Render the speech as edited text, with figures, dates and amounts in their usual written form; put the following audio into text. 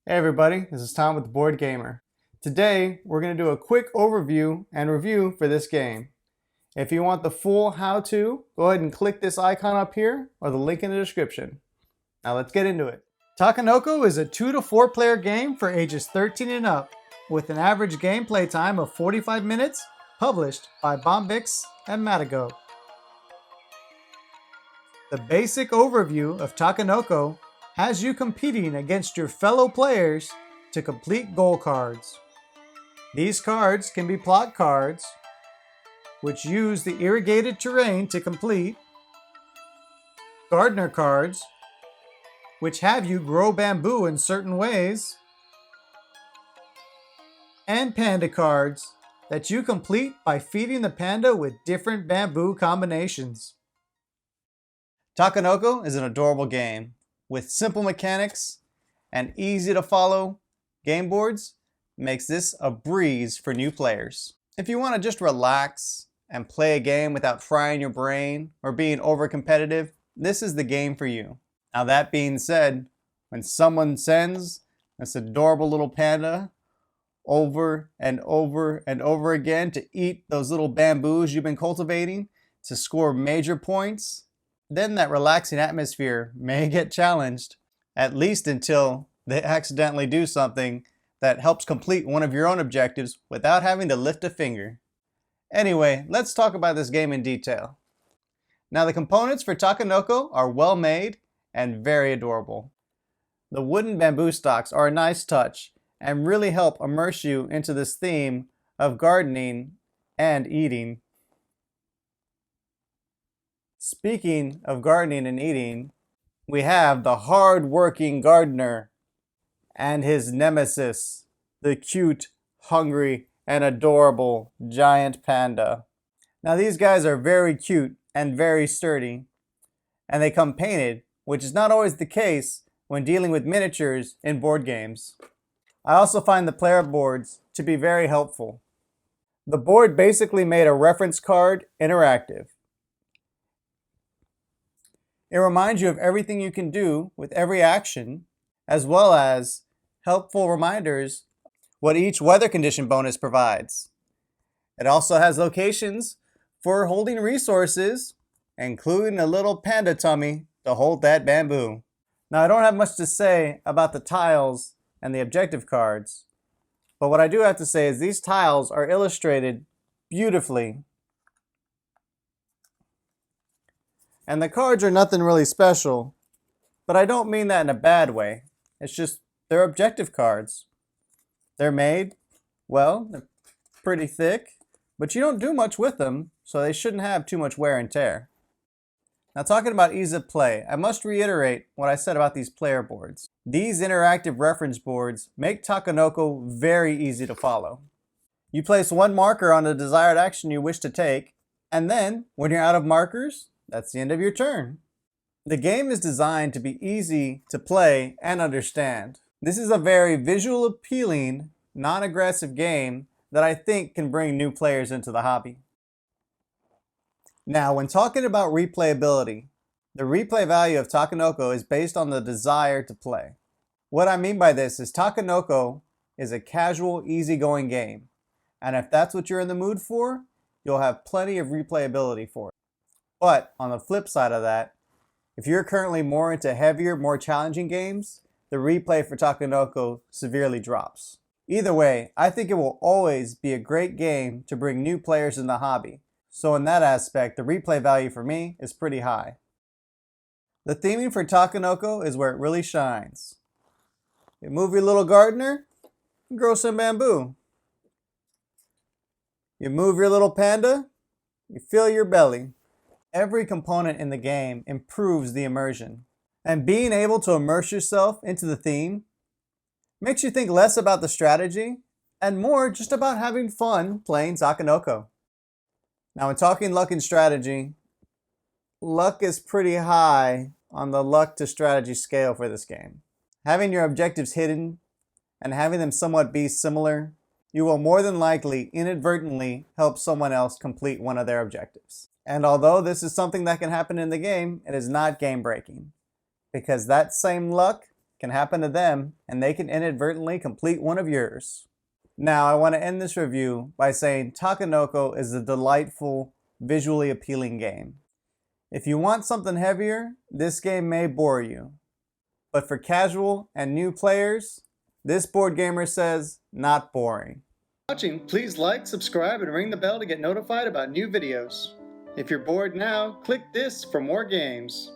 Hey everybody, this is Tom with The Board Gamer. Today we're going to do a quick overview and review for this game. If you want the full how-to, go ahead and click this icon up here or the link in the description. Now let's get into it. Takenoko is a 2 to 4 player game for ages 13 and up with an average gameplay time of 45 minutes, published by Bombix and Matago. The basic overview of Takenoko has you competing against your fellow players to complete goal cards. These cards can be plot cards, which use the irrigated terrain to complete, gardener cards, which have you grow bamboo in certain ways, and panda cards that you complete by feeding the panda with different bamboo combinations. Takenoko is an adorable game with simple mechanics and easy to follow game boards. Makes this a breeze for new players. If you want to just relax and play a game without frying your brain or being over competitive, this is the game for you. Now that being said, when someone sends this adorable little panda over and over and over again to eat those little bamboos you've been cultivating to score major points, then that relaxing atmosphere may get challenged, at least until they accidentally do something that helps complete one of your own objectives without having to lift a finger. Anyway, let's talk about this game in detail. Now the components for Takenoko are well made and very adorable. The wooden bamboo stalks are a nice touch and really help immerse you into this theme of gardening and eating. Speaking of gardening and eating, we have the hard-working gardener and his nemesis, the cute, hungry, and adorable giant panda. Now these guys are very cute and very sturdy, and they come painted, which is not always the case when dealing with miniatures in board games. I also find the player boards to be very helpful. The board basically made a reference card interactive. It reminds you of everything you can do with every action, as well as helpful reminders what each weather condition bonus provides. It also has locations for holding resources, including a little panda tummy to hold that bamboo. Now I don't have much to say about the tiles and the objective cards, but what I do have to say is these tiles are illustrated beautifully. And the cards are nothing really special, but I don't mean that in a bad way. It's just they're objective cards. They're made, well, they're pretty thick, but you don't do much with them, so they shouldn't have too much wear and tear. Now talking about ease of play, I must reiterate what I said about these player boards. These interactive reference boards make Takenoko very easy to follow. You place one marker on the desired action you wish to take, and then, when you're out of markers, that's the end of your turn. The game is designed to be easy to play and understand. This is a very visual appealing, non-aggressive game that I think can bring new players into the hobby. Now, when talking about replayability, the replay value of Takenoko is based on the desire to play. What I mean by this is Takenoko is a casual, easygoing game, and if that's what you're in the mood for, you'll have plenty of replayability for it. But on the flip side of that, if you're currently more into heavier, more challenging games, the replay for Takenoko severely drops. Either way, I think it will always be a great game to bring new players in the hobby. So in that aspect, the replay value for me is pretty high. The theming for Takenoko is where it really shines. You move your little gardener, you grow some bamboo. You move your little panda, you fill your belly. Every component in the game improves the immersion. And being able to immerse yourself into the theme makes you think less about the strategy and more just about having fun playing Takenoko. Now, when talking luck and strategy, luck is pretty high on the luck to strategy scale for this game. Having your objectives hidden and having them somewhat be similar, you will more than likely inadvertently help someone else complete one of their objectives. And although this is something that can happen in the game, it is not game breaking, because that same luck can happen to them and they can inadvertently complete one of yours. Now, I want to end this review by saying Takenoko is a delightful, visually appealing game. If you want something heavier, this game may bore you. But for casual and new players, this board gamer says, not boring. Please like, subscribe, and ring the bell to get notified about new videos. If you're bored now, click this for more games.